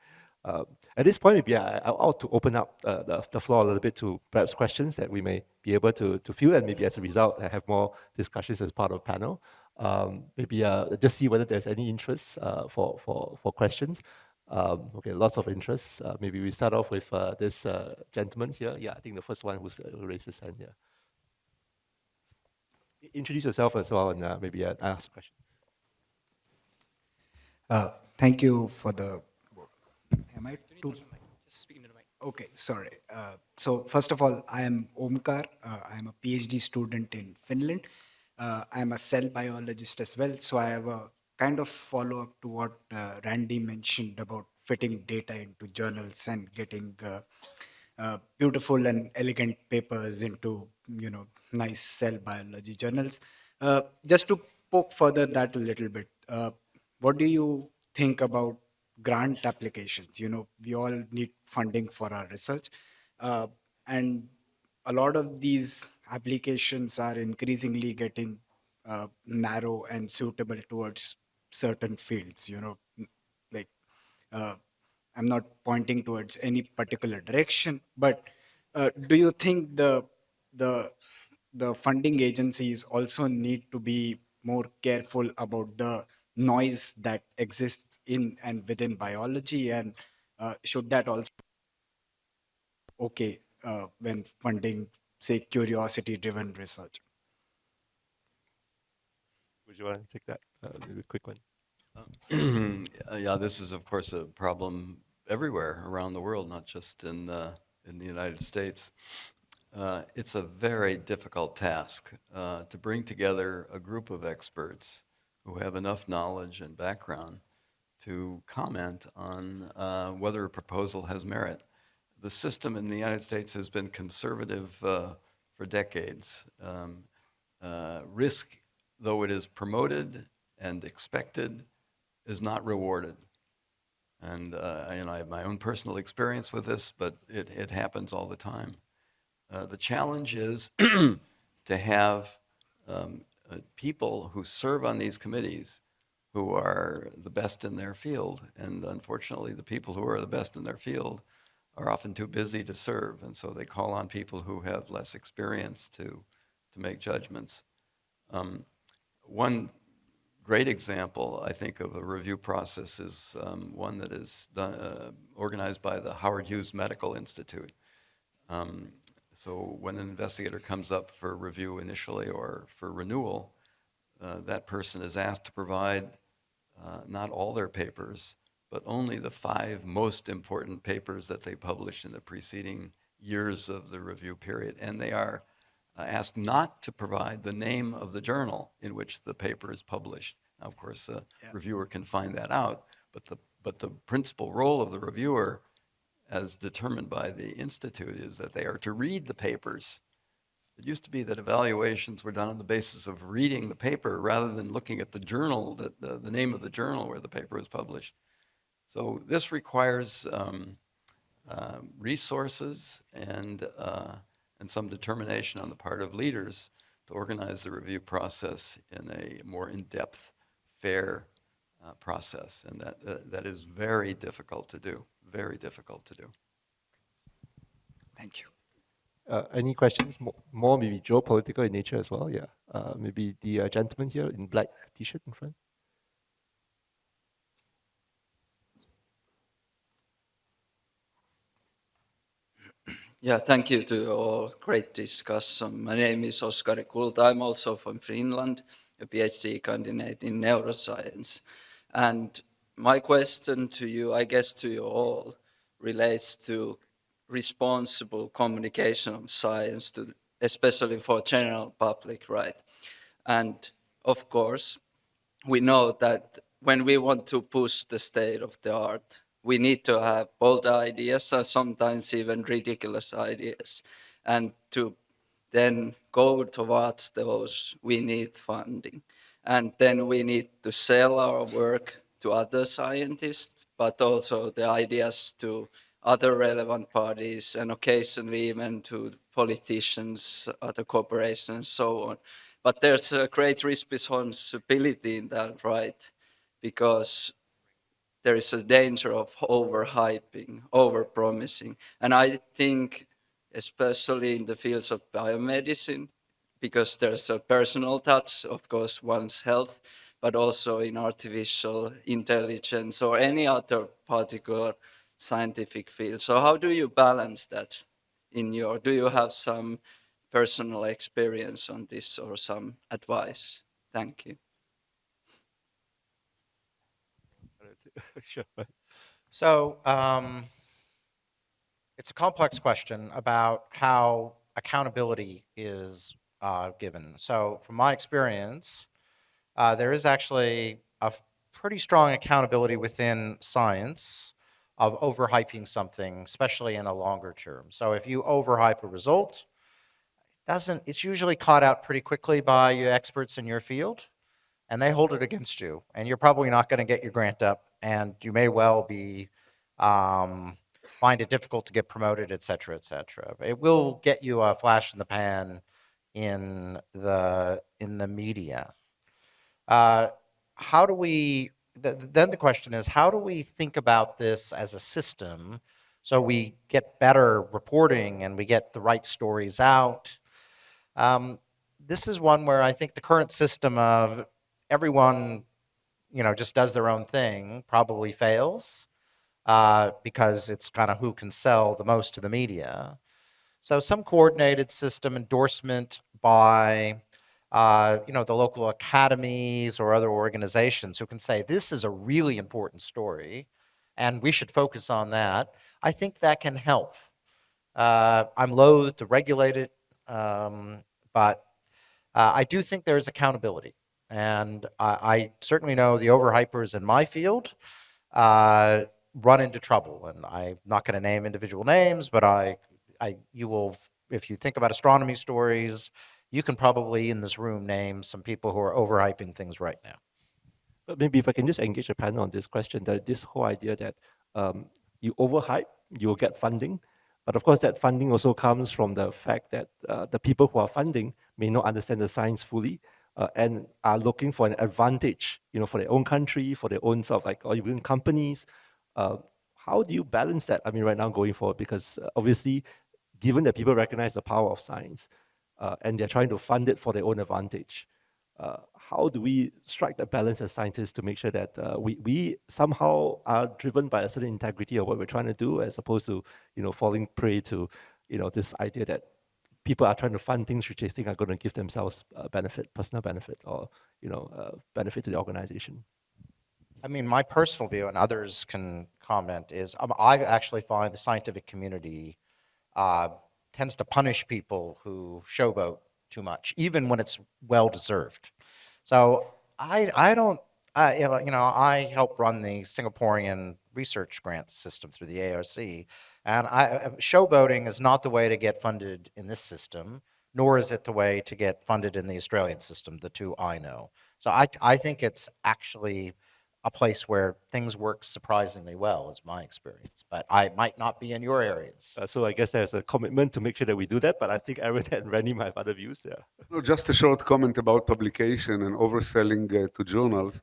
At this point, maybe I ought to open up the floor a little bit to perhaps questions that we may be able to field, and maybe as a result, have more discussions as part of the panel. Maybe just see whether there's any interest for questions. Okay, lots of interest. Maybe we start off with this gentleman here. Yeah, I think the first one who raised his hand here. Introduce yourself as well, and maybe ask a question. Thank you for the. Am I too? Just speaking to the mic. Okay, sorry. So first of all, I am Omkar. I am a PhD student in Finland. I am a cell biologist as well. So I have a kind of follow-up to what Randy mentioned about fitting data into journals and getting beautiful and elegant papers into nice cell biology journals. Just to poke further that a little bit, what do you think about grant applications? We all need funding for our research, and a lot of these applications are increasingly getting narrow and suitable towards certain fields. Like uh, I'm not pointing towards any particular direction, but do you think the the funding agencies also need to be more careful about the noise that exists in and within biology, and should that also okay when funding, say, curiosity driven research? Would you want to take that? Maybe a quick one. Yeah, this is of course a problem everywhere around the world, not just in the United States. It's a very difficult task to bring together a group of experts who have enough knowledge and background to comment on whether a proposal has merit. The system in the United States has been conservative for decades. Risk, though it is promoted and expected, is not rewarded. And I have my own personal experience with this, but it happens all the time. The challenge is to have people who serve on these committees who are the best in their field. And unfortunately, the people who are the best in their field are often too busy to serve. And so they call on people who have less experience to make judgments. One great example, I think, of a review process is one that is done, organized by the Howard Hughes Medical Institute. So when an investigator comes up for review initially or for renewal, that person is asked to provide not all their papers, but only the 5 most important papers that they published in the preceding years of the review period. And they are asked not to provide the name of the journal in which the paper is published. Now, of course, a reviewer can find that out, but the principal role of the reviewer, as determined by the Institute, is that they are to read the papers. It used to be that evaluations were done on the basis of reading the paper rather than looking at the journal, the name of the journal where the paper was published. So this requires resources and some determination on the part of leaders to organize the review process in a more in-depth, fair process. And that is very difficult to do, very difficult to do. Thank you. Any questions? More maybe geopolitical in nature as well. Yeah. Maybe the gentleman here in black t-shirt in front. Yeah, thank you to all. Great discussion. My name is Oskari Kulta. I'm also from Finland, a PhD candidate in neuroscience. And my question to you, I guess to you all, relates to responsible communication of science, especially for general public, right? And of course, we know that when we want to push the state of the art, we need to have bold ideas and sometimes even ridiculous ideas. And to then go towards those, we need funding. And then we need to sell our work to other scientists, but also the ideas to other relevant parties and occasionally even to politicians, other corporations, so on. But there's a great responsibility in that, right? Because there is a danger of overhyping, overpromising. And I think, especially in the fields of biomedicine, because there's a personal touch, of course, one's health, but also in artificial intelligence or any other particular scientific field. So how do you balance that do you have some personal experience on this or some advice? Thank you. Sure. So it's a complex question about how accountability is given. So from my experience, there is actually a pretty strong accountability within science of overhyping something, especially in a longer term. So if you overhype a result, it's usually caught out pretty quickly by your experts in your field, and they hold it against you, and you're probably not going to get your grant up, and you may well be find it difficult to get promoted, et cetera, et cetera. It will get you a flash in the pan in the media. How do we? Then the question is, how do we think about this as a system so we get better reporting and we get the right stories out? This is one where I think the current system of everyone, just does their own thing probably fails because it's kind of who can sell the most to the media. So some coordinated system, endorsement by the local academies or other organizations who can say, this is a really important story and we should focus on that. I think that can help. I'm loath to regulate it, but I do think there's accountability. And I certainly know the overhypers in my field run into trouble. And I'm not going to name individual names, but you will, if you think about astronomy stories, you can probably in this room name some people who are overhyping things right now. But maybe if I can just engage the panel on this question, that this whole idea that you overhype, you'll get funding. But of course, that funding also comes from the fact that the people who are funding may not understand the science fully and are looking for an advantage, for their own country, for their own sort of or even companies. How do you balance that? I mean, right now going forward, because obviously, given that people recognize the power of science and they're trying to fund it for their own advantage, how do we strike that balance as scientists to make sure that we somehow are driven by a certain integrity of what we're trying to do, as opposed to falling prey to this idea that people are trying to fund things which they think are going to give themselves benefit, personal benefit, or benefit to the organization? I mean, my personal view, and others can comment, is I actually find the scientific community uh, tends to punish people who showboat too much, even when it's well deserved. So I don't, I help run the Singaporean research grants system through the ARC, and showboating is not the way to get funded in this system, nor is it the way to get funded in the Australian system, the two I know. So I think it's actually a place where things work surprisingly well, is my experience. But I might not be in your areas. So I guess there's a commitment to make sure that we do that, but I think Aaron and Randy might have other views. Yeah. No, just a short comment about publication and overselling to journals.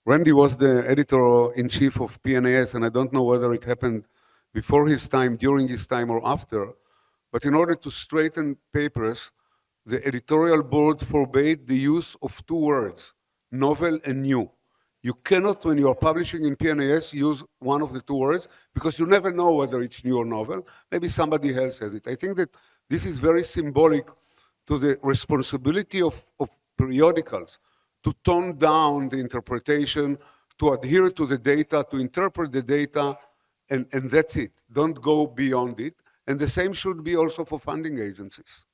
Randy was the editor-in-chief of PNAS, and I don't know whether it happened before his time, during his time, or after. But in order to straighten papers, the editorial board forbade the use of two words, novel and new. You cannot, when you are publishing in PNAS, use one of the two words because you never know whether it's new or novel. Maybe somebody else has it. I think that this is very symbolic to the responsibility of periodicals to tone down the interpretation, to adhere to the data, to interpret the data, and that's it. Don't go beyond it. And the same should be also for funding agencies.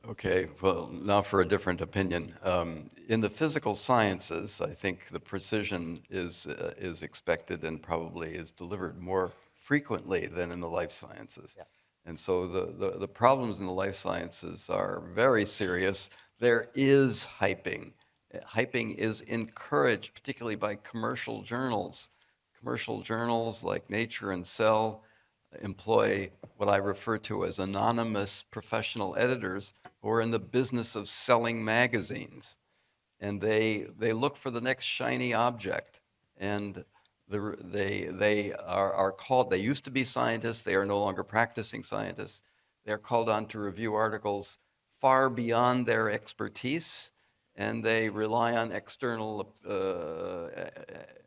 Okay, well, now for a different opinion. In the physical sciences, I think the precision is expected and probably is delivered more frequently than in the life sciences. Yeah. And so the problems in the life sciences are very serious. There is hyping. Hyping is encouraged, particularly by commercial journals. Commercial journals like Nature and Cell employ what I refer to as anonymous professional editors who are in the business of selling magazines. And they look for the next shiny object. And they are called, they used to be scientists, they are no longer practicing scientists. They're called on to review articles far beyond their expertise, and they rely on external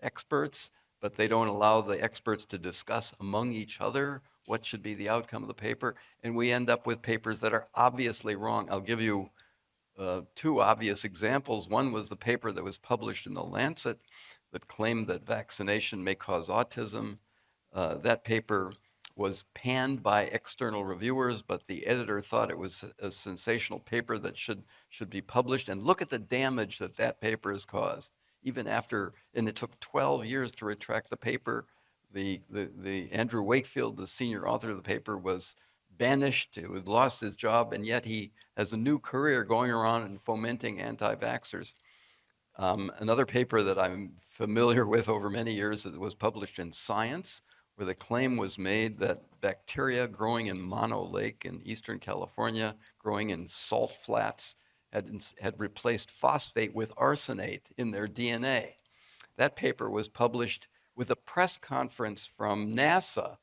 experts, but they don't allow the experts to discuss among each other what should be the outcome of the paper, and we end up with papers that are obviously wrong. I'll give you two obvious examples. One was the paper that was published in The Lancet that claimed that vaccination may cause autism. That paper was panned by external reviewers, but the editor thought it was a sensational paper that should be published. And look at the damage that that paper has caused. Even after, and it took 12 years to retract the paper. The Andrew Wakefield, the senior author of the paper, was banished, he had lost his job, and yet he has a new career going around and fomenting anti-vaxxers. Another paper that I'm familiar with over many years that was published in Science, where the claim was made that bacteria growing in Mono Lake in Eastern California, growing in salt flats, had replaced phosphate with arsenate in their DNA. That paper was published with a press conference from NASA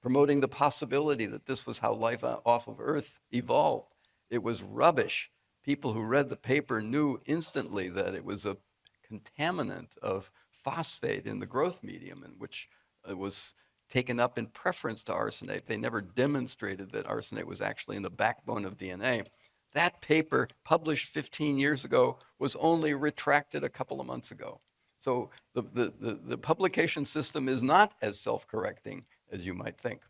promoting the possibility that this was how life off of Earth evolved. It was rubbish. People who read the paper knew instantly that it was a contaminant of phosphate in the growth medium, in which it was taken up in preference to arsenate. They never demonstrated that arsenate was actually in the backbone of DNA. That paper, published 15 years ago, was only retracted a couple of months ago. So the publication system is not as self-correcting as you might think.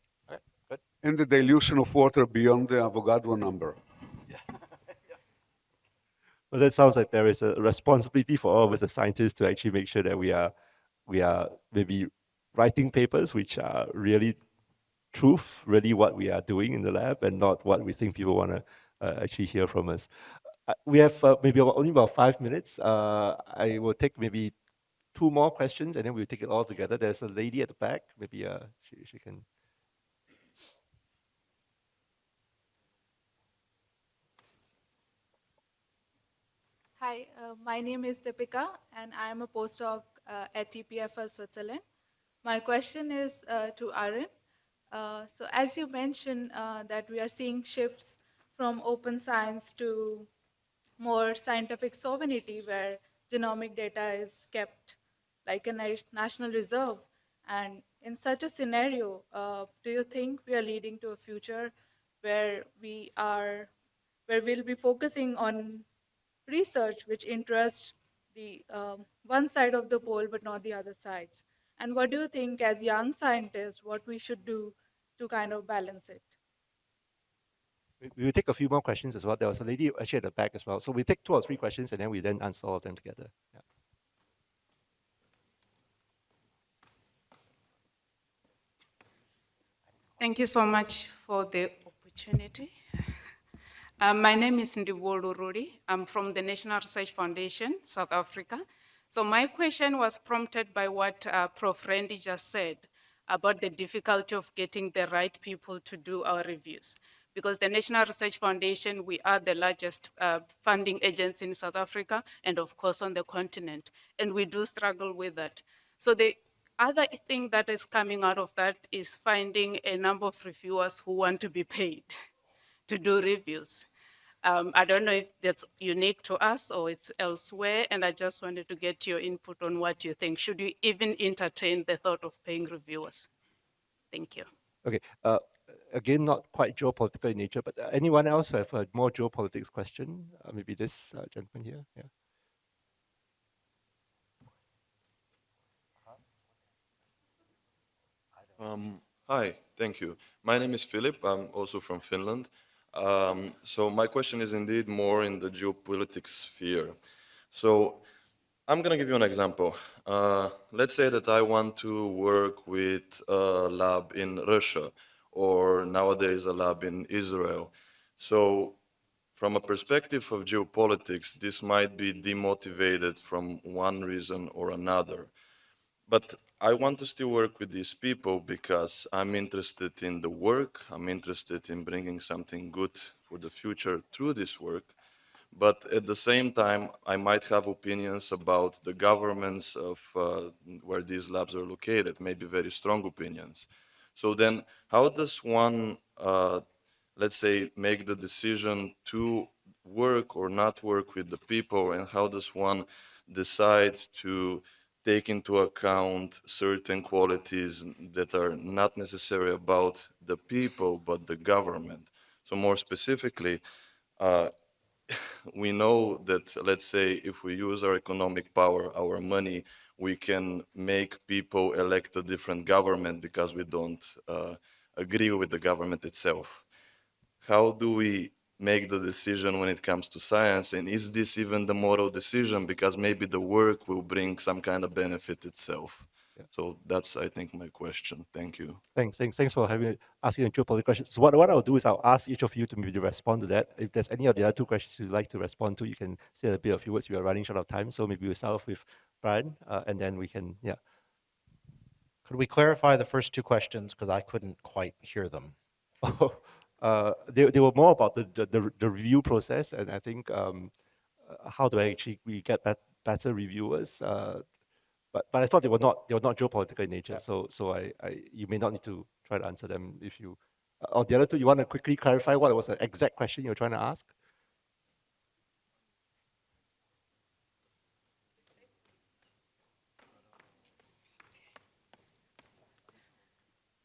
Good. And the dilution of water beyond the Avogadro number. Well, that sounds like there is a responsibility for all of us as scientists to actually make sure that we are maybe writing papers which are really truth, really what we are doing in the lab, and not what we think people want to actually hear from us. We have maybe only about 5 minutes. I will take maybe 2 more questions, and then we'll take it all together. There's a lady at the back. Maybe she can. Hi, my name is Deepika, and I am a postdoc at TPFL Switzerland. My question is to Aaron. So as you mentioned that we are seeing shifts from open science to more scientific sovereignty where genomic data is kept like a national reserve. And in such a scenario, do you think we are leading to a future where we'll be focusing on research which interests the one side of the pole but not the other sides. And what do you think, as young scientists, what we should do to kind of balance it? We will take a few more questions as well. There was a lady actually at the back as well. So we take 2 or 3 questions and then we then answer all of them together. Yeah. Thank you so much for the opportunity. My name is Ndiwodo Rodi. I'm from the National Research Foundation, South Africa. So my question was prompted by what Prof. Randy just said about the difficulty of getting the right people to do our reviews. Because the National Research Foundation, we are the largest funding agency in South Africa and of course on the continent, and we do struggle with that. So the other thing that is coming out of that is finding a number of reviewers who want to be paid to do reviews. I don't know if that's unique to us or it's elsewhere, and I just wanted to get your input on what you think. Should you even entertain the thought of paying reviewers? Thank you. Okay. Again, not quite geopolitical in nature, but anyone else who have a more geopolitics question? Maybe this gentleman here. Yeah. Hi, thank you. My name is Philip. I'm also from Finland. So my question is indeed more in the geopolitics sphere. So I'm going to give you an example. Let's say that I want to work with a lab in Russia or nowadays a lab in Israel. So from a perspective of geopolitics, this might be demotivated from one reason or another. But I want to still work with these people because I'm interested in the work, I'm interested in bringing something good for the future through this work. But at the same time, I might have opinions about the governments of where these labs are located, maybe very strong opinions. So then how does one, let's say, make the decision to work or not work with the people, and how does one decide to take into account certain qualities that are not necessarily about the people, but the government? So more specifically, we know that, let's say, if we use our economic power, our money, we can make people elect a different government because we don't agree with the government itself. How do we make the decision when it comes to science? And is this even the moral decision? Because maybe the work will bring some kind of benefit itself. Yeah. So that's, I think, my question. Thank you. Thanks for asking a geopolitical question. So what I'll do is I'll ask each of you to maybe respond to that. If there's any of the other 2 questions you'd like to respond to, you can say a few words. We are running short of time, so maybe we'll start off with Brian, and then we can, yeah. Could we clarify the first 2 questions, because I couldn't quite hear them? They were more about the review process, and I think how do we get that better reviewers? But I thought they were not geopolitical in nature. Yeah. So you may not need to try to answer them if you. Or the other 2, you want to quickly clarify what was the exact question you were trying to ask?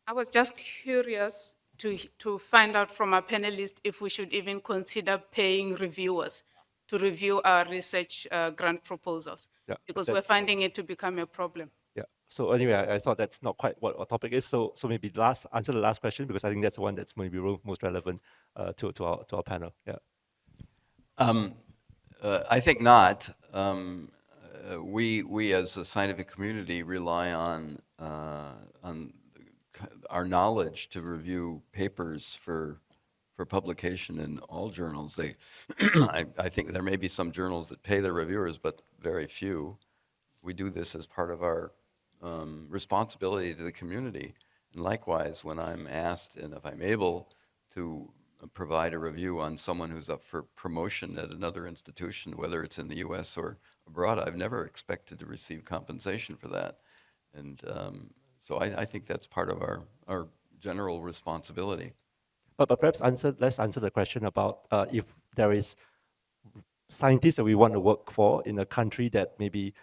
I was just curious to find out from our panelists if we should even consider paying reviewers to review our research grant proposals, Yeah, because we're that's- finding it to become a problem. Yeah. So anyway, I thought that's not quite what our topic is. So maybe answer the last question, because I think that's the one that's maybe most relevant to our panel. Yeah. I think not. We as a scientific community rely on our knowledge to review papers for publication in all journals. I think there may be some journals that pay their reviewers, but very few. We do this as part of our responsibility to the community. And likewise, when I'm asked and if I'm able to provide a review on someone who's up for promotion at another institution, whether it's in the US or abroad, I've never expected to receive compensation for that. And so I think that's part of our general responsibility. But perhaps let's answer the question about if there is scientists that we want to work for in a country that maybe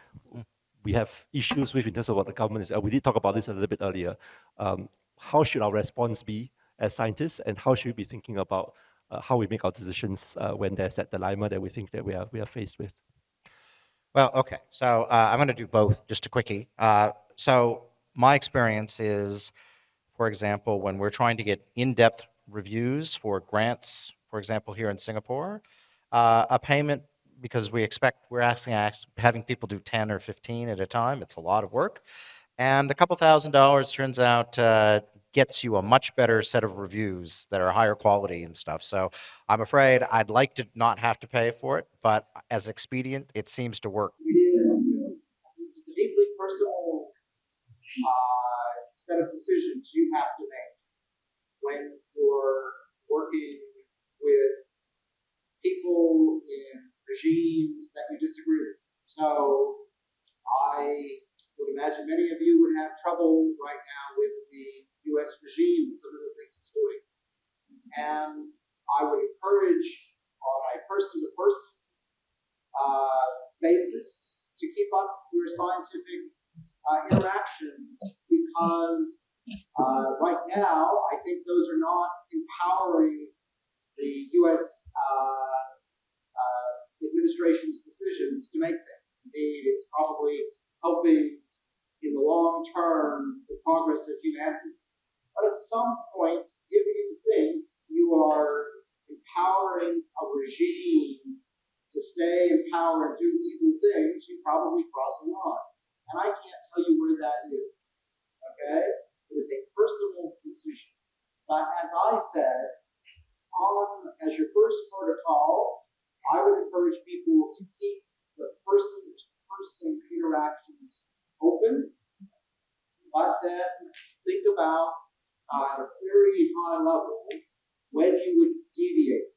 we have issues with in terms of what the government is. We did talk about this a little bit earlier. How should our response be as scientists, and how should we be thinking about how we make our decisions when there's that dilemma that we think that we are faced with? Well, okay. So I'm going to do both, just a quickie. So my experience is, for example, when we're trying to get in-depth reviews for grants, for example, here in Singapore, a payment, because we're having people do 10 or 15 at a time. It's a lot of work. And a couple $1,000s turns out gets you a much better set of reviews that are higher quality and stuff. So I'm afraid I'd like to not have to pay for it, but as expedient, it seems to work. It's a deeply personal set of decisions you have to make when you're working with people in regimes that you disagree with. So I would imagine many of you would have trouble right now with the US regime and some of the things it's doing. And I would encourage on a person-to-person basis to keep up your scientific interactions, because right now I think those are not empowering the US administration's decisions to make things. Indeed, it's probably helping in the long term the progress of humanity. But at some point, if you think you are empowering a regime to stay in power and do evil things, you're probably crossing the line. And I can't tell you where that is, okay? It is a personal decision. But as I said, as your first protocol, I would encourage people to keep the person-to-person interactions open, but then think about at a very high level when you would deviate.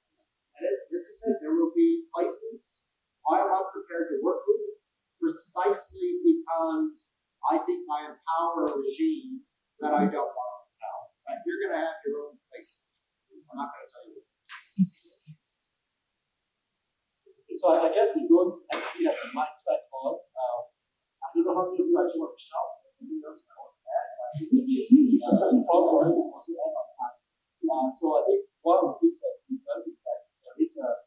And as I said, there will be places I'm unprepared to work with precisely because I think I empower a regime that I don't want to empower. But you're going to have your own places. I'm not going to tell you. So I guess we don't actually have the mics back on. I don't know how many of you actually want to shout. Anything else I want to add? Prof also add on time. So I think one of the things that we've done is that there is a